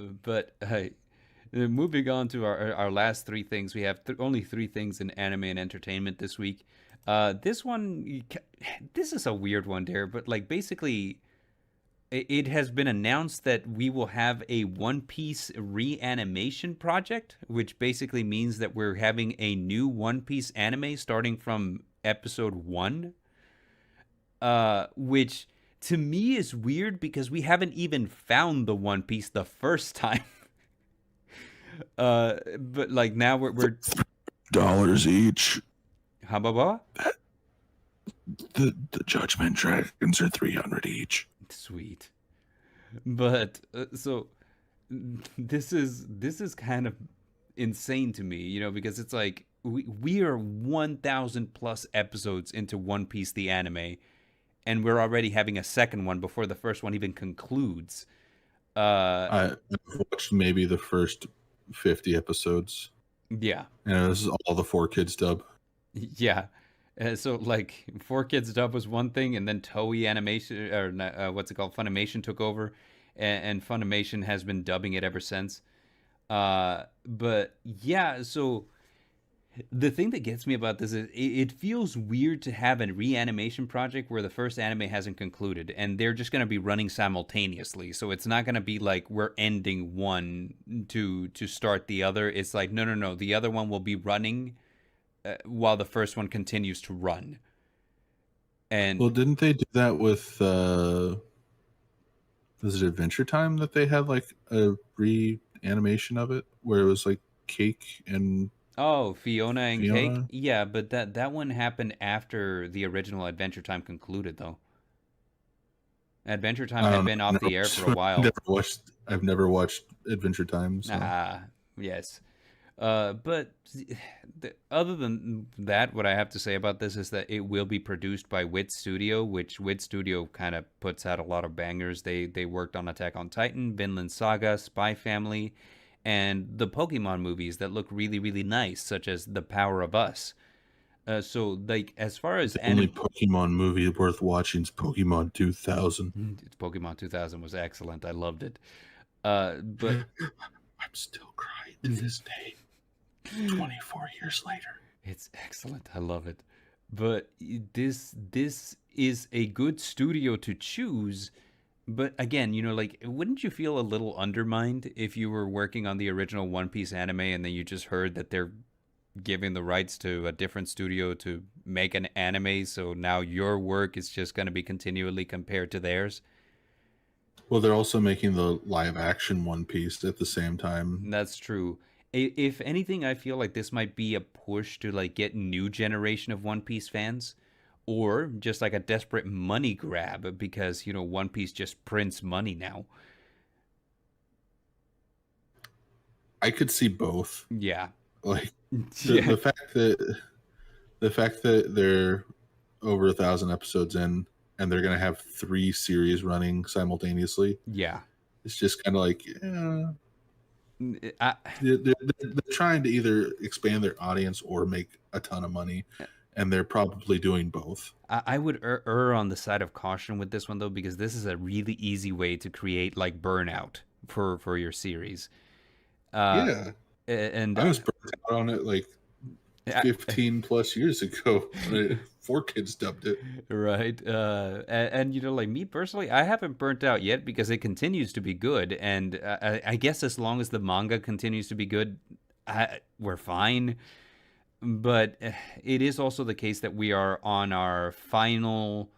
But moving on to our last three things, we have only three things in anime and entertainment this week. This one, this is a weird one, there, but like basically, it has been announced that we will have a One Piece reanimation project, which basically means that we're having a new One Piece anime starting from episode one, which to me is weird because we haven't even found the One Piece the first time. But like now we're Dollars each. Hababa? The Judgment Dragons are 300 each. Sweet. But so this is kind of insane to me, because it's like we are 1,000 plus episodes into One Piece the anime, and we're already having a second one before the first one even concludes. I've watched maybe the first 50 episodes. Yeah, And this is all the 4 Kids dub. yeah. So like, Four Kids dub was one thing, and then Toei Animation, or what's it called, Funimation took over, and Funimation has been dubbing it ever since. But yeah, so the thing that gets me about this is it feels weird to have a reanimation project where the first anime hasn't concluded and they're just going to be running simultaneously. So it's not going to be like we're ending one to start the other. It's like no, no, no. The other one will be running while the first one continues to run. And Well, didn't they do that with was it Adventure Time that they had like a reanimation of it where it was like Cake and oh, Fiona and Cake, Fiona? yeah, but that one happened after the original Adventure Time concluded, though. Adventure Time I had don't been know. off the air for a while. I've never watched Adventure Time, so Ah, yes. But other than that, what I have to say about this is that it will be produced by WIT Studio, which WIT Studio kind of puts out a lot of bangers. They worked on Attack on Titan, Vinland Saga, Spy Family, and the Pokemon movies that look really, really nice, such as The Power of Us. So, like, as far as the only Pokemon movie worth watching is Pokemon 2000. Pokemon 2000 was excellent. I loved it. But I'm still crying to this day, 24 years later. it's excellent. I love it. But this is a good studio to choose. But again, like, wouldn't you feel a little undermined if you were working on the original One Piece anime and then you just heard that they're giving the rights to a different studio to make an anime, so now your work is just going to be continually compared to theirs? Well, they're also making the live action One Piece at the same time. That's true. If anything, I feel like this might be a push to like get new generation of One Piece fans, or just like a desperate money grab because One Piece just prints money now. I could see both. Yeah. Like Yeah. the fact that they're over 1,000 episodes in and they're going to have 3 series running simultaneously. Yeah. It's just kind of like I, they're trying to either expand their audience or make a ton of money, and they're probably doing both. I would err on the side of caution with this one though, because this is a really easy way to create like burnout for your series. Uh, Yeah, and I was burnt out on it like 15 plus years ago. 4 Kids dubbed it. right. And like me personally, I haven't burnt out yet because it continues to be good, and I guess as long as the manga continues to be good, we're fine. But it is also the case that we are on our final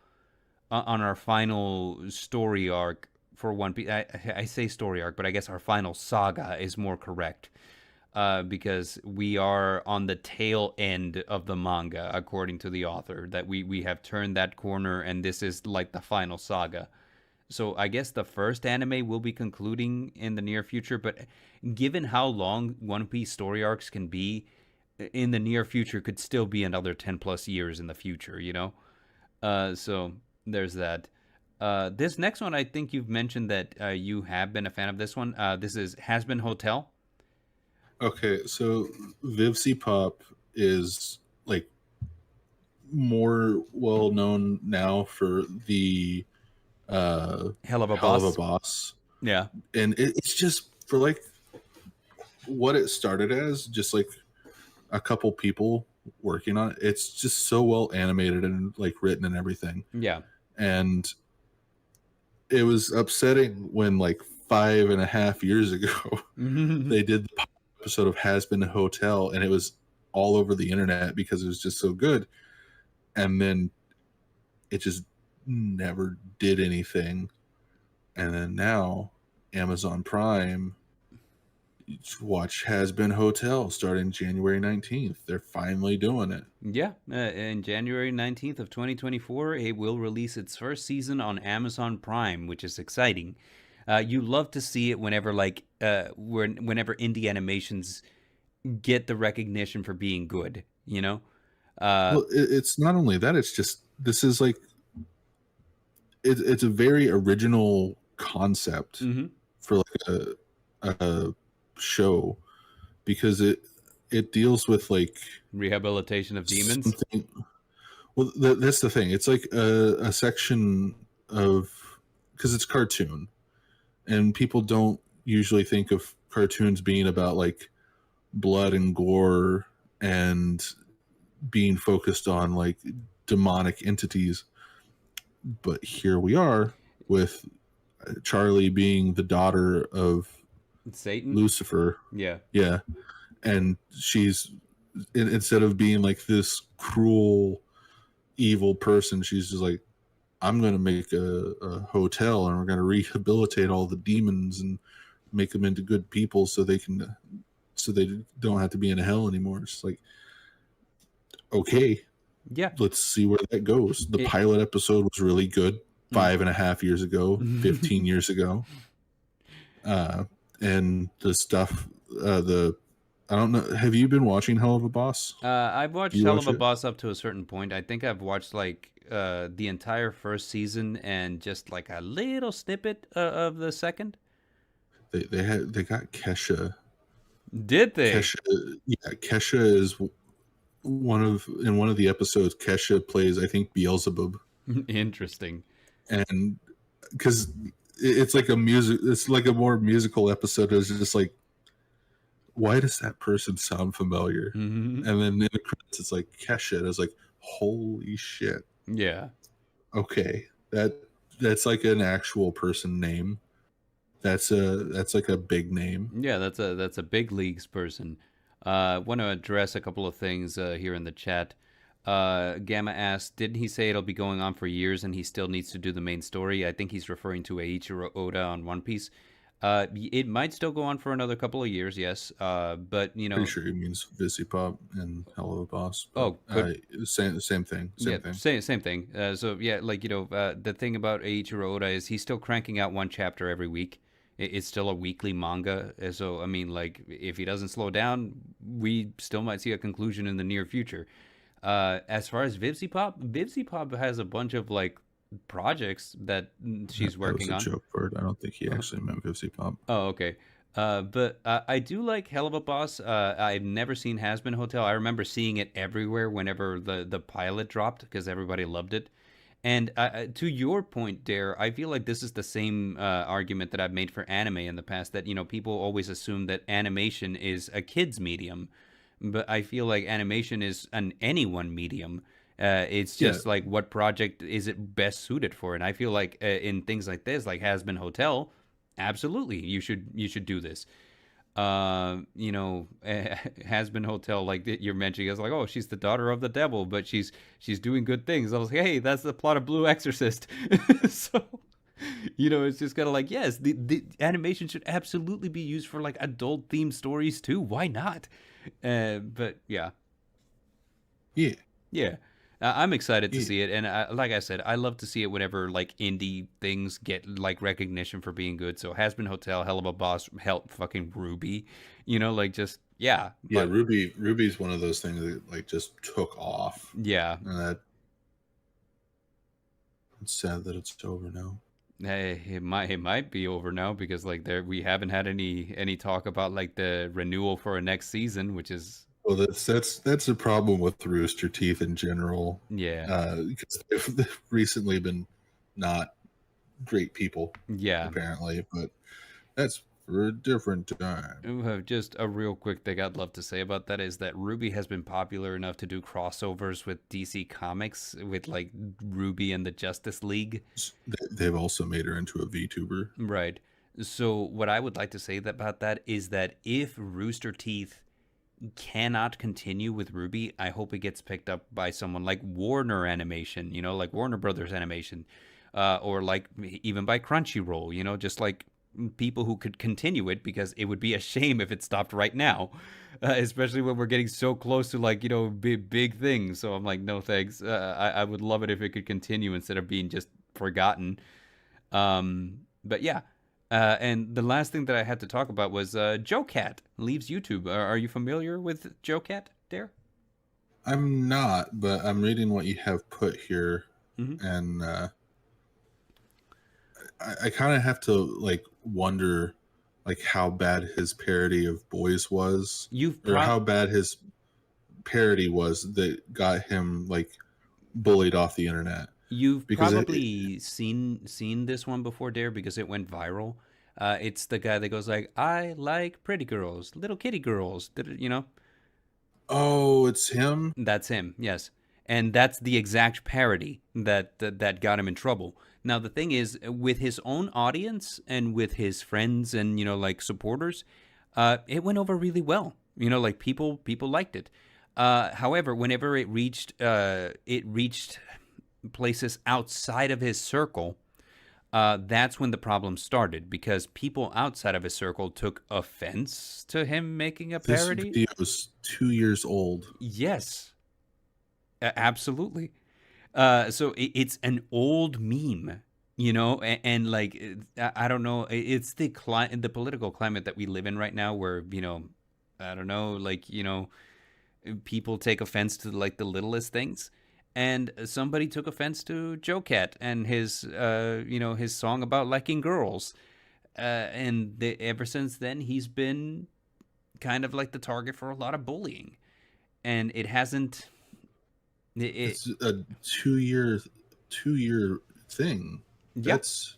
story arc for One Piece. I say story arc, but I guess our final saga is more correct. Because we are on the tail end of the manga, according to the author, that we have turned that corner, and this is like the final saga. So I guess the first anime will be concluding in the near future, but given how long One Piece story arcs can be, in the near future could still be another 10 plus years in the future. So there's that. This next one, I think you've mentioned that you have been a fan of this one. This is Has Been Hotel. Okay, so Vivcy Pop is like more well known now for the Hell of a Hell of a Boss. Boss, Yeah. and it's just for like what it started as, just like a couple people working on it. It's just so well animated and like written and everything. Yeah. And it was upsetting when like 5.5 years ago they did the episode of Has Been Hotel, and it was all over the internet because it was just so good. And then it just never did anything. And then now Amazon Prime, watch Has Been Hotel starting January 19th. They're finally doing it. Yeah, in January 19th of 2024, it will release its first season on Amazon Prime, which is exciting. You love to see it whenever whenever indie animations get the recognition for being good, you know? Uh, Well, it's not only that, it's just this is like it's a very original concept mhm. for like a show, because it deals with like Rehabilitation of demons. something. Well, that's the thing. It's like a section of, because it's cartoon, and people don't usually think of cartoons being about like blood and gore and being focused on like demonic entities. But here we are with Charlie being the daughter of Satan? Lucifer. Yeah. Yeah. And she's, instead of being like this cruel, evil person, she's just like, I'm going to make a hotel, and we're going to rehabilitate all the demons and make them into good people so they don't have to be in hell anymore. It's like, okay, Yeah. let's see where that goes. The It, pilot episode was really good 5.5 years ago, 15 years ago. And the stuff, I don't know. Have you been watching Hell of a Boss? I've Do watched you Hell of watch a it? Boss up to a certain point. I think I've watched like the entire first season and just like a little snippet of the second. They got Kesha. Did they? Kesha, yeah, Kesha is in one of the episodes. Kesha plays, I think, Beelzebub, Interesting. and because it's like it's like a more musical episode. It's just like, why does that person sound familiar? Hmm. And then in the credits, it's like Kesha. And it's like, holy shit. Yeah. Okay, that's like an actual person name. That's like a big name. Yeah, that's a big leagues person. Want to address a couple of things here in the chat. Gamma asked, didn't he say it'll be going on for years and he still needs to do the main story? I think he's referring to Eiichiro Oda on One Piece. It might still go on for another couple of years, yes. But you Pretty know, sure he means Pop and Hell of a Boss, but oh, could same thing, yeah, same thing. same thing. So yeah, like the thing about Eiichiro Oda is he's still cranking out one chapter every week. It's still a weekly manga, so I mean, like if he doesn't slow down, we still might see a conclusion in the near future. As far as Vivzy Pop has a bunch of like projects that she's That was working a on. joke word. I don't think he actually meant Pop. Oh, okay. But I do like Hell of a Boss. I've never seen Has Been Hotel. I remember seeing it everywhere whenever the pilot dropped because everybody loved it. And to your point, Dare, I feel like this is the same argument that I've made for anime in the past. That people always assume that animation is a kid's medium, but I feel like animation is an anyone medium. It's Yeah, just like what project is it best suited for, and I feel like in things like this, like Has Been Hotel, absolutely you should do this. Has Been Hotel, like you're mentioning, it's like, oh, she's the daughter of the devil, but she's doing good things. I was like, hey, that's the plot of Blue Exorcist. So it's just kind of like, yes, the animation should absolutely be used for like adult themed stories too. Why not? But yeah, yeah, yeah. I'm excited to yeah, see it, and like I said, I love to see it whenever like indie things get like recognition for being good. So Has Been Hotel, Hell of a Boss, help fucking Ruby, like just yeah, yeah. but Ruby's one of those things that like just took off, yeah, and that it's sad that it's over now. hey, it might be over now because like we haven't had any talk about like the renewal for a next season, which is Well, that's a problem with Rooster Teeth in general, yeah, because they've recently been not great people, yeah. apparently. But that's for a different time. Just a real quick thing I'd love to say about that is that Ruby has been popular enough to do crossovers with DC Comics with like Ruby and the Justice League. They've also made her into a VTuber. Right. So what I would like to say about that is that if Rooster Teeth cannot continue with Ruby, I hope it gets picked up by someone like Warner Animation, like Warner Brothers Animation, or like even by Crunchyroll, just like people who could continue it because it would be a shame if it stopped right now, especially when we're getting so close to like, big things. So I'm like, no thanks. I would love it if it could continue instead of being just forgotten. But yeah. And the last thing that I had to talk about was Joe Cat leaves YouTube. Are you familiar with Joe Cat, Dare? I'm not, but I'm reading what you have put here, Mm-hmm. and I kind of have to like wonder like how bad his parody of Boys was, You've or prob how bad his parody was that got him like bullied off the internet. you've Because probably seen this one before, Dare, because it went viral. It's the guy that goes like, "I like pretty girls, little kitty girls." oh, it's him. That's him, yes. And that's the exact parody that got him in trouble. Now the thing is, with his own audience and with his friends and like supporters, it went over really well. Like people liked it. However, whenever it reached places outside of his circle, that's when the problem started because people outside of his circle took offense to him making a This parody. video is 2 years old. Yes, absolutely. So it's an old meme, and like I don't know, it's the political climate that we live in right now, where I don't know, like people take offense to like the littlest things, and somebody took offense to Joe Cat and his song about liking girls, and ever since then he's been kind of like the target for a lot of bullying, and it hasn't. It It's a 2 year thing. Yeah. That's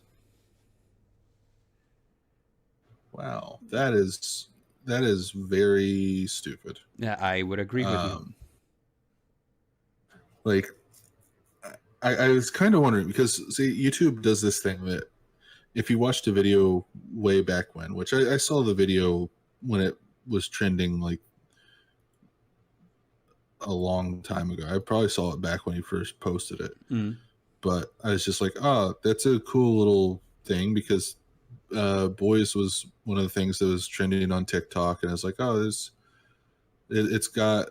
wow. That is very stupid. Yeah, I would agree with you. Um, like I was kind of wondering because see, YouTube does this thing that if you watched a video way back when, which I saw the video when it was trending like a long time ago. I probably saw it back when he first posted it, Mm. but I was just like, oh, that's a cool little thing because Boys was one of the things that was trending on TikTok, and I was like, oh, it's got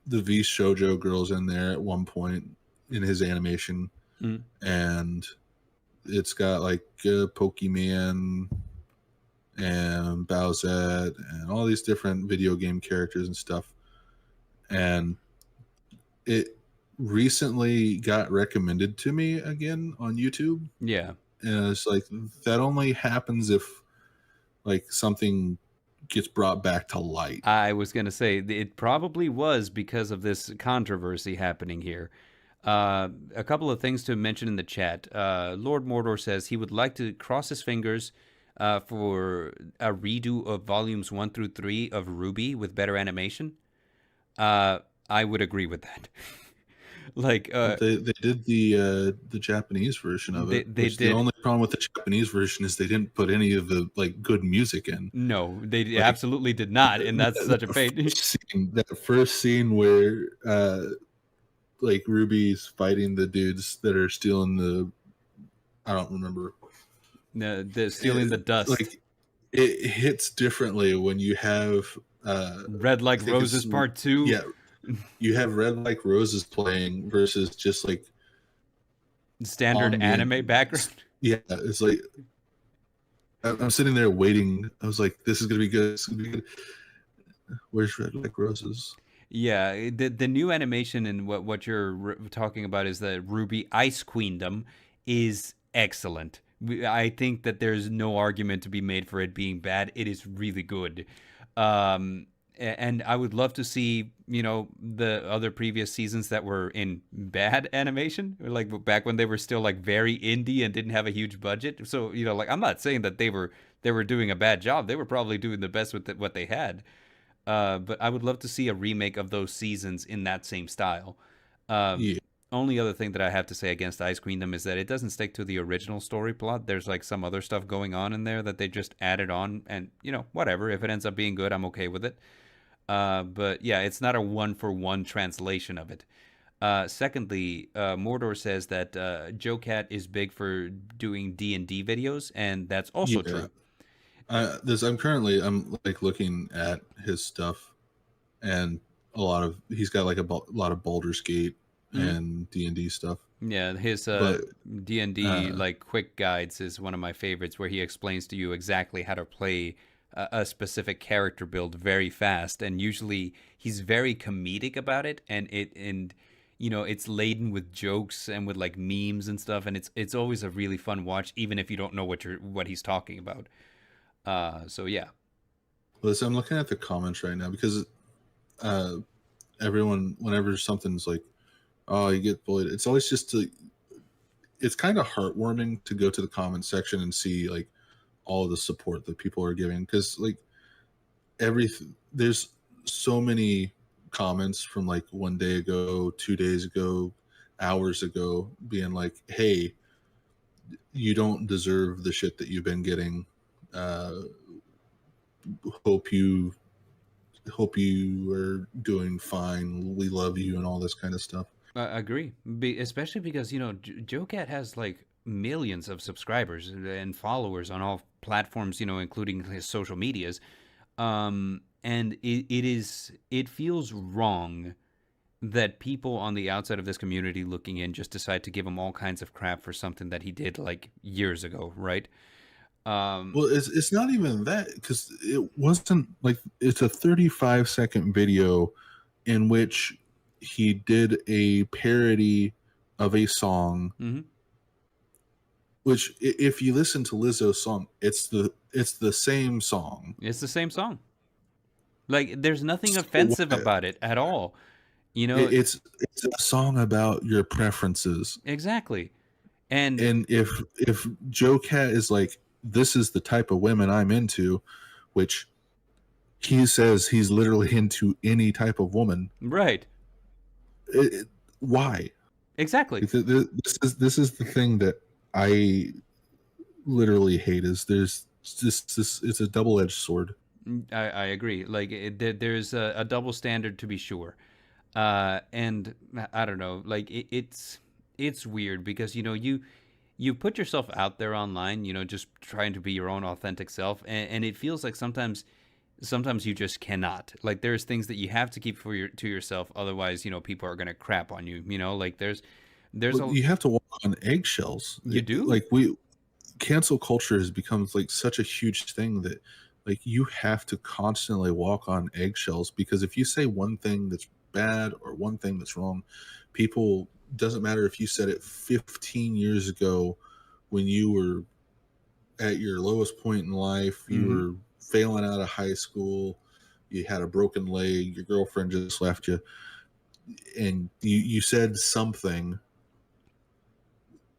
the V Shoujo girls in there at one point in his animation, Mm. and it's got like Pokemon and Bowsette and all these different video game characters and stuff, and it recently got recommended to me again on YouTube, Yeah. and it's like that only happens if like something gets brought back to light. I was going to say it probably was because of this controversy happening here. A couple of things to mention in the chat. Lord Mordor says he would like to cross his fingers for a redo of volumes 1 through 3 of Ruby with better animation. I would agree with that. Like They did the Japanese version of they it, they which the did. only problem with the Japanese version is they didn't put any of the like good music in. No, they Like absolutely did not, and that's such a pain. that first scene where like Ruby's fighting the dudes that are stealing the I don't remember. The stealing the dust. Like it hits differently when you have Red I Like think Roses it's Part 2. yeah, you have Red Like Roses playing versus just like Standard ambient. anime background. Yeah, it's like I'm sitting there waiting. I was like, this is gonna be good. This is gonna be good. Where's Red Like Roses? Yeah, the new animation and what you're talking about is the Ruby Ice Queendom is excellent. I think that there's no argument to be made for it being bad. It is really good. And I would love to see, the other previous seasons that were in bad animation, or like back when they were still like very indie and didn't have a huge budget. So, like I'm not saying that they were they were doing a bad job. They were probably doing the best with what they had. But I would love to see a remake of those seasons in that same style. Um, Yeah, Only other thing that I have to say against Ice Queendom is that it doesn't stick to the original story plot. There's like some other stuff going on in there that they just added on, and whatever. If it ends up being good, I'm okay with it. But yeah, it's not a one for one translation of it. Secondly, Mordor says that Joe Cat is big for doing D&D videos, and that's also yeah. true. I'm like looking at his stuff, and he's got like lot of Baldur's Gate Mhm. and D&D stuff. Yeah, his But D&D uh like quick guides is one of my favorites, where he explains to you exactly how to play a specific character build very fast, and usually he's very comedic about it, and it's laden with jokes and with like memes and stuff, and it's always a really fun watch, even if you don't know what he's talking about. So yeah. listen, I'm looking at the comments right now because uh everyone, whenever something's like, oh, you get bullied, it's always it's kind of heartwarming to go to the comment section and see like all of the support that people are giving, because like everything, there's so many comments from like 1 day ago, 2 days ago, hours ago, being like, hey, you don't deserve the shit that you've been getting. uh hope you hope you are doing fine, we love you, and all this kind of stuff. I agree. Especially because, Joe Cat has like millions of subscribers and followers on all platforms, including his social medias. And it feels wrong that people on the outside of this community looking in just decide to give him all kinds of crap for something that he did like years ago, right? Um, Well, it's not even that, because it wasn't like, it's a 35-second video in which he did a parody of a song, mhm. which if you listen to Lizzo's song, it's the same song. It's the same song. Like, there's nothing So offensive what? about it at all. You know, It's a song about your preferences. exactly. And And if Joe Cat is like, this is the type of women I'm into, which he says he's literally into any type of woman. right, Why? exactly. This is the thing that I literally hate, is there's this it's a double-edged sword. I agree. Like, there's a double standard, to be sure. And I don't know. Like, it's weird because you put yourself out there online, just trying to be your own authentic self, and it feels like sometimes you just cannot. Like, there's things that you have to keep to yourself, otherwise, people are gonna crap on you. Like, there's But a you have to walk on eggshells. you do. Like, we cancel culture has become like such a huge thing that like you have to constantly walk on eggshells, because if you say one thing that's bad or one thing that's wrong, people, doesn't matter if you said it 15 years ago when you were at your lowest point in life, you Hmm. were failing out of high school, you had a broken leg, your girlfriend just left you, and you said something,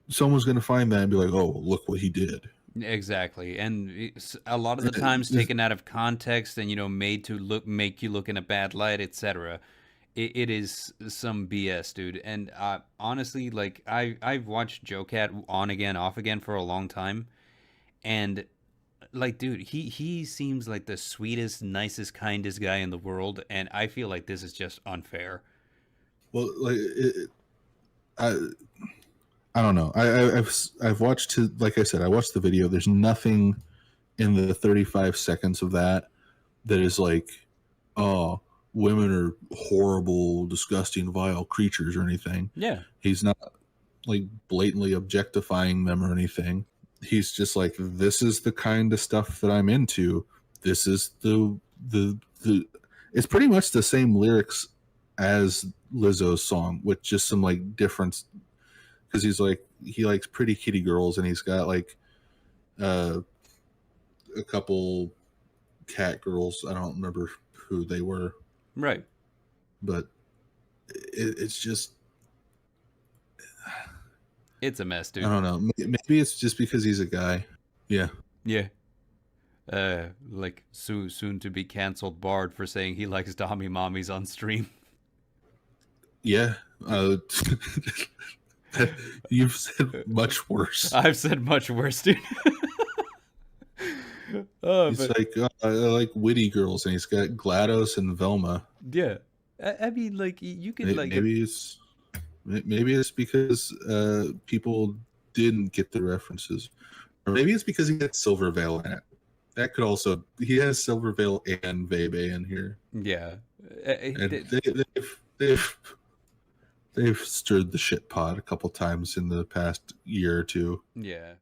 someone's going to find that and be like, oh, look what he did. Exactly, and it's a lot of the times It's, taken out of context and made to make you look in a bad light, etc. It is some BS, dude. And honestly, like, I've watched Joe Cat on again, off again for a long time, and like, dude, he seems like the sweetest, nicest, kindest guy in the world, and I feel like this is just unfair. well, like I I don't know. I've watched his, like I said, I watched the video. There's nothing in the 35 seconds of that is like, oh, women are horrible, disgusting, vile creatures or anything. Yeah, He's not like blatantly objectifying them or anything. He's just like, this is the kind of stuff that I'm into. This is the it's pretty much the same lyrics as Lizzo's song with just some like difference, because he's like, he likes pretty kitty girls, and he's got like uh a couple cat girls. I don't remember who they were, right. but it's just, It's a mess, I dude. don't know. Maybe it's just because he's a guy. Yeah. Yeah. Like soon to be canceled Bard for saying he likes Dami Mommies on stream. Yeah. You've said much worse. I've said much worse, dude. Oh, He's but like, I like witty girls, and he's got GLaDOS and Velma. yeah, I mean, like you could like Maybe it's because people didn't get the references, or maybe it's because he had Silver Veil in it. That could also, he has Silver Veil and Vebe in here, yeah. and they've they've stirred the shit pot a couple times in the past year or two. Yeah.